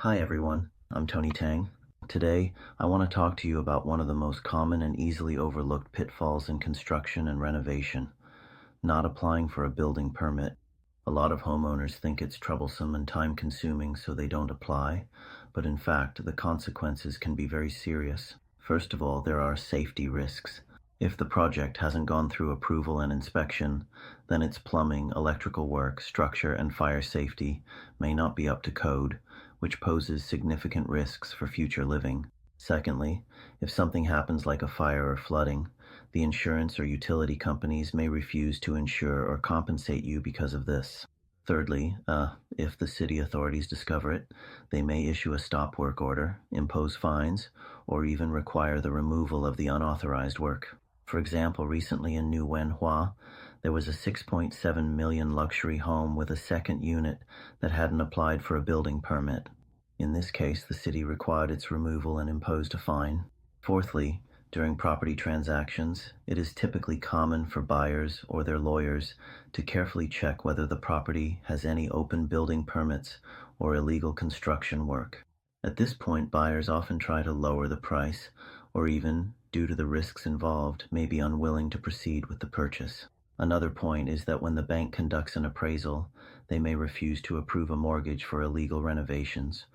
Hi everyone, I'm Tony Tang. Today, I want to talk to you about one of the most common and easily overlooked pitfalls in construction and renovation: not applying for a building permit. A lot of homeowners think it's troublesome and time-consuming, so they don't apply, but in fact, the consequences can be very serious. First of all, there are safety risks. If the project hasn't gone through approval and inspection, then its plumbing, electrical work, structure, and fire safety may not be up to code, which poses significant risks for future living. Secondly, if something happens like a fire or flooding, the insurance or utility companies may refuse to insure or compensate you because of this. Thirdly, if the city authorities discover it, they may issue a stop work order, impose fines, or even require the removal of the unauthorized work. For example, recently in New Wenhua, there was a 6.7 million luxury home with a second unit that hadn't applied for a building permit. In this case, the city required its removal and imposed a fine. Fourthly, during property transactions, it is typically common for buyers or their lawyers to carefully check whether the property has any open building permits or illegal construction work. At this point, buyers often try to lower the price, or even, due to the risks involved, may be unwilling to proceed with the purchase. Another point is that when the bank conducts an appraisal, they may refuse to approve a mortgage for illegal renovations,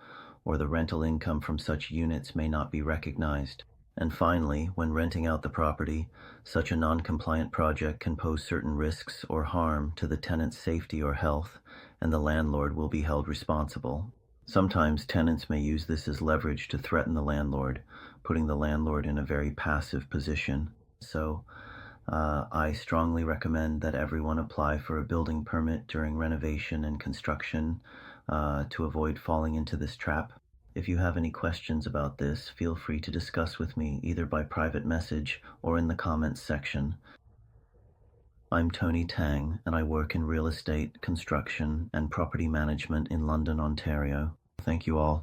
or the rental income from such units may not be recognized. And finally, when renting out the property, such a non-compliant project can pose certain risks or harm to the tenant's safety or health, and the landlord will be held responsible. Sometimes tenants may use this as leverage to threaten the landlord, putting the landlord in a very passive position. So, I strongly recommend that everyone apply for a building permit during renovation and construction to avoid falling into this trap. If you have any questions about this, feel free to discuss with me either by private message or in the comments section. I'm Tony Tang, and I work in real estate, construction, and property management in London, Ontario. Thank you all.